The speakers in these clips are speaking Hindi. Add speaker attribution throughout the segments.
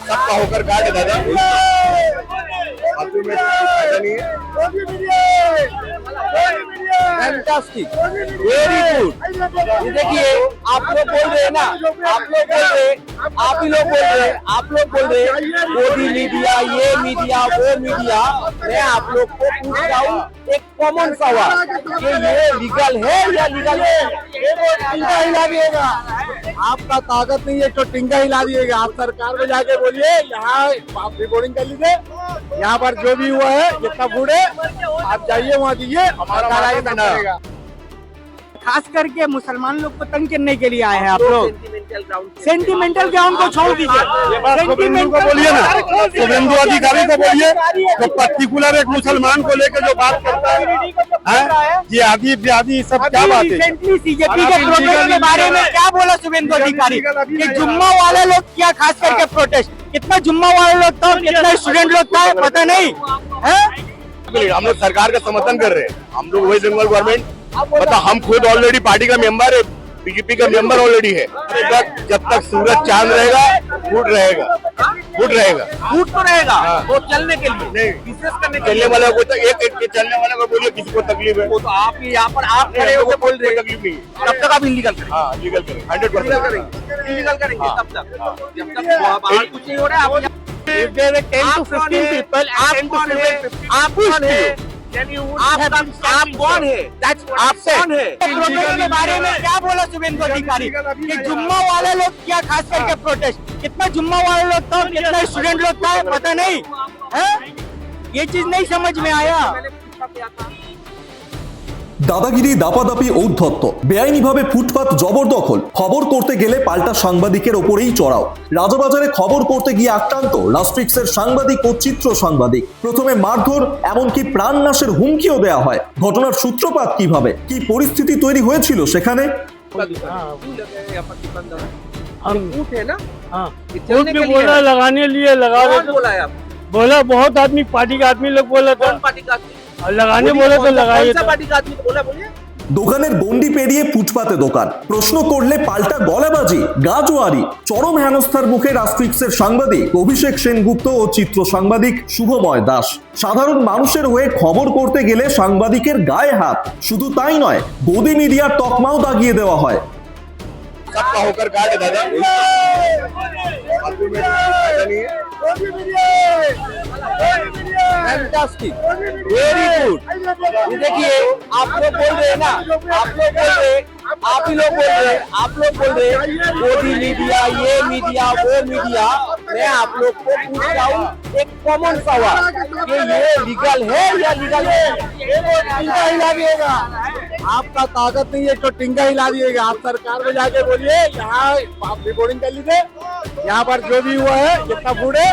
Speaker 1: सबका होकर काटे दादा। बाथरूम में ऐसा नहीं है।
Speaker 2: Fantastic, very good. ये देखिए, आप लोग बोल रहे हैं ना, आप लोग बोल रहे, आप ही लोग बोल रहे, आप लोग बोल रहे मोदी मीडिया, ये मीडिया, वो मीडिया। मैं आप लोग को पूछ रहा हूँ एक कॉमन सवाल कि ये लीगल है या लीगल है? टिंका हिला दिएगा, आपका ताकत नहीं है तो टिंका हिला दिएगा। आप सरकार में जाके बोलिए, यहाँ आप रिपोर्टिंग कर लीजिए, यहाँ पर जो भी हुआ है जितना फूड है आप जाइए वहाँ दीजिए, हमारा पड़ेगा। खास करके मुसलमान लोग को तंग करने के लिए आए हैं आप लोग। सेंटिमेंटल ग्राउंड को छोड़ दीजिए,
Speaker 1: शुभेंदु को बोलिए ना, शुभेंदु अधिकारी को बोलिए जो पर्टिकुलर एक मुसलमान को लेकर जो बात करता है, ये आदि ब्यादी सब क्या बात है?
Speaker 2: रिसेंटली सीजेपी के प्रोटेस्ट के बारे में क्या बोला शुभेंदु अधिकारी कि जुम्मा वाले लोग किया, खास करके प्रोटेस्ट, कितना जुम्मा वाले लोग था, कितना स्टूडेंट लोग था पता नहीं है।
Speaker 1: हम लोग सरकार का समर्थन कर रहे हैं, हम लोग वेस्ट बंगाल गवर्नमेंट, मतलब हम खुद ऑलरेडी पार्टी का मेंबर है, बीजेपी का मेंबर ऑलरेडी है। जब तक सूरज चांद रहेगा फूड रहेगा, फूड रहेगा,
Speaker 2: फूड तो रहेगा वो चलने के लिए
Speaker 1: नहीं
Speaker 2: बिजनेस करने के
Speaker 1: चलने
Speaker 2: लिए।
Speaker 1: वाला को तो एक चलने वाला को बोलिए किसी को तकलीफ है
Speaker 2: वो तो आप ही यहाँ पर आप खड़े होकर बोल रहे हैं,
Speaker 1: तकलीफ नहीं है।
Speaker 2: तब तक आप इलीगल करेंगे,
Speaker 1: हाँ लीगल करेंगे, 100%
Speaker 2: करेंगे, इलीगल करेंगे तब तक, जब तक बाहर कुछ नहीं हो रहा है। If there are 10 to 15 people, आप कौन है? आप कौन है? आप कौन है? आप कौन है? प्रोटेस्ट के बारे में क्या बोला शुभेंदु अधिकारी कि जुम्मा वाले लोग किया, खास करके प्रोटेस्ट, कितना जुम्मा वाले लोग था, कितना स्टूडेंट लोग था पता नहीं है। ये चीज नहीं समझ में आया।
Speaker 3: দাদাগিরি, দাপাদাপি, ঔদ্ধত্য, বেআইনিভাবে ফুটপাত জবরদখল, খবর করতে গেলে পাল্টা সাংবাদিকের ওপরেই চড়াও। রাজাবাজারে খবর করতে গিয়ে আক্রান্ত রাস্ট্রিক্সের সাংবাদিক ও চিত্র সাংবাদিক। প্রথমে মারধর, এমনকি প্রাণনাশের হুমকিও দেওয়া হয়। ঘটনার সূত্রপাত কিভাবে, কি পরিস্থিতি তৈরি হয়েছিল সেখানে?
Speaker 4: बोला लगाने लिए लगा रहे थे। बोला बहुत आदमी, पार्टी का आदमी लोग बोला था, और लगाने बोले तो लगाए।
Speaker 3: দোকানের গন্ডি পেরিয়ে ফুটপাতে দোকান, প্রশ্ন করলে পাল্টা গলাবাজি, গাজোয়ারি। চরম হেনস্থার মুখে রাস্ট্রিক্সের সাংবাদিক অভিষেক সেনগুপ্ত ও চিত্র সাংবাদিক শুভময় দাস। সাধারণ মানুষের হয়ে খবর করতে গেলে সাংবাদিকের গায়ে হাত, শুধু তাই নয়, গদি মিডিয়ার তকমাও দাগিয়ে দেওয়া হয়।
Speaker 1: सबका होकर काटे दादा। बाथरूम में ऐसा नहीं है।
Speaker 2: Fantastic, very good. ये देखिए, आप लोग बोल रहे हैं ना, आप लोग बोल रहे, आप ही लोग बोल रहे, आप लोग बोल रहे मोदी मीडिया, ये मीडिया, वो मीडिया। मैं आप लोग को पूछ रहा हूँ एक कॉमन सवाल कि ये लीगल है या लीगल है? टिंका हिला दिएगा, आपका ताकत नहीं है तो टिंका हिला दिएगा। आप सरकार में जाके बोलिए, यहाँ आप रिपोर्टिंग कर लीजिए, यहाँ पर जो भी हुआ है जितना फूड है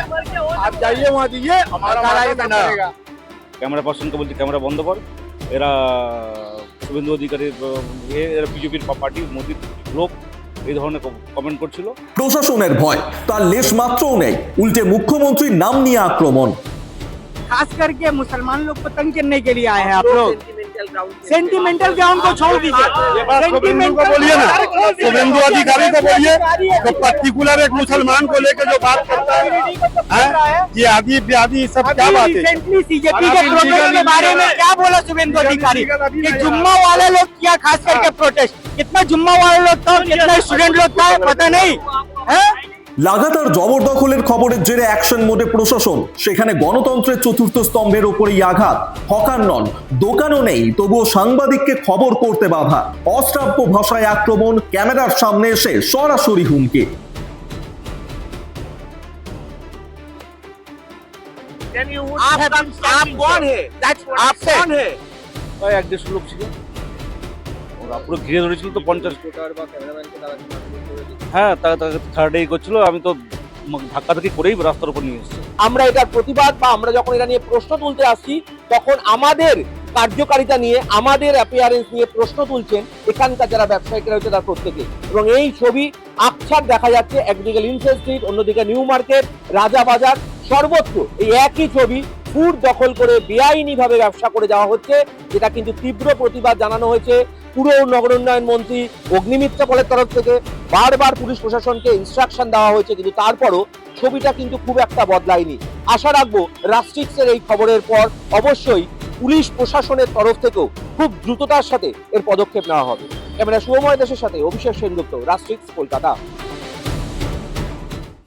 Speaker 2: आप जाइए वहाँ दीजिए, हमारा पड़ेगा।
Speaker 5: ক্যামেরা পার্সনকে বলছি ক্যামেরা বন্ধ কর, এরা শুভেন্দু অধিকারী, এরা বিজেপির পার্টি, মোদির লোক, এই ধরনের কমেন্ট করছিল।
Speaker 3: প্রশাসনের ভয় তার লেশ মাত্রও নেই, উল্টে মুখ্যমন্ত্রীর নাম নিয়ে আক্রমণ।
Speaker 2: खास करके मुसलमान लोग को तंग करने के लिए आए हैं आप लोग। सेंटिमेंटल ग्राउंड को छोड़ दीजिए,
Speaker 1: शुभेंदु को बोलिए ना, शुभेंदु अधिकारी को बोलिए जो पर्टिकुलर एक मुसलमान को लेकर जो बात करता है, ये आदि ब्यादी सब क्या बात है?
Speaker 2: रिसेंटली सीजेपी के प्रोटेस्ट के बारे में क्या बोला शुभेंदु अधिकारी कि जुम्मा वाले लोग किया, खास करके प्रोटेस्ट, कितना जुम्मा वाले लोग था, कितना स्टूडेंट लोग था पता नहीं है।
Speaker 3: লাগাতার জবরদখলের খবরের জেরে অ্যাকশন মোডে প্রশাসন, সেখানে গণতন্ত্রের চতুর্থ স্তম্ভের ওপরেই আঘাত। হকার নন, দোকানও নেই, তবুও সাংবাদিককে খবর করতে বাধা। অশ্রাব্য ভাষায় আক্রমণ, ক্যামেরার সামনে এসে সরাসরি হুমকি।
Speaker 2: आप कौन है? आप कौन है?
Speaker 5: প্রায় 1-1.5 লোক ছিল, ওরা পুরো ঘিরে ধরেছিল তো 50। হ্যাঁ, তাকে থার্ড এই করছিল, আমি তো ধাক্কাধাক্কি করেই রাস্তার উপর নিয়ে এসেছি।
Speaker 2: আমরা এটার প্রতিবাদ বা আমরা যখন এটা নিয়ে প্রশ্ন তুলতে আসছি, তখন আমাদের কার্যকারিতা নিয়ে, আমাদের অ্যাপিয়ারেন্স নিয়ে প্রশ্ন তুলছেন এখানকার যারা ব্যবসায়িকরা হচ্ছে তার প্রত্যেকে। এবং এই ছবি আকছার দেখা যাচ্ছে, একদিকে লিন্সেল স্ট্রিট, অন্যদিকে নিউ মার্কেট, রাজাবাজার, সর্বত্র এই একই ছবি। ফুড দখল করে বেআইনিভাবে ব্যবসা করে যাওয়া হচ্ছে, যেটা কিন্তু তীব্র প্রতিবাদ জানানো হয়েছে পুর নগর উন্নয়ন মন্ত্রী অগ্নিমিত্রা পলের তরফ থেকে। বারবার পুলিশ প্রশাসনকে ইনস্ট্রাকশন দেওয়া হয়েছে, কিন্তু তারপরও ছবিটা কিন্তু খুব একটা বদলায়নি। আশা রাখবো রাস্ট্রিক্সের এই খবরের পর অবশ্যই পুলিশ প্রশাসনের তরফ থেকেও খুব দ্রুততার সাথে এর পদক্ষেপ নেওয়া হবে। ক্যামেরা শুভময় দাসের সাথে অভিষেক সেনগুপ্ত, রাস্ট্রিক্স, কলকাতা।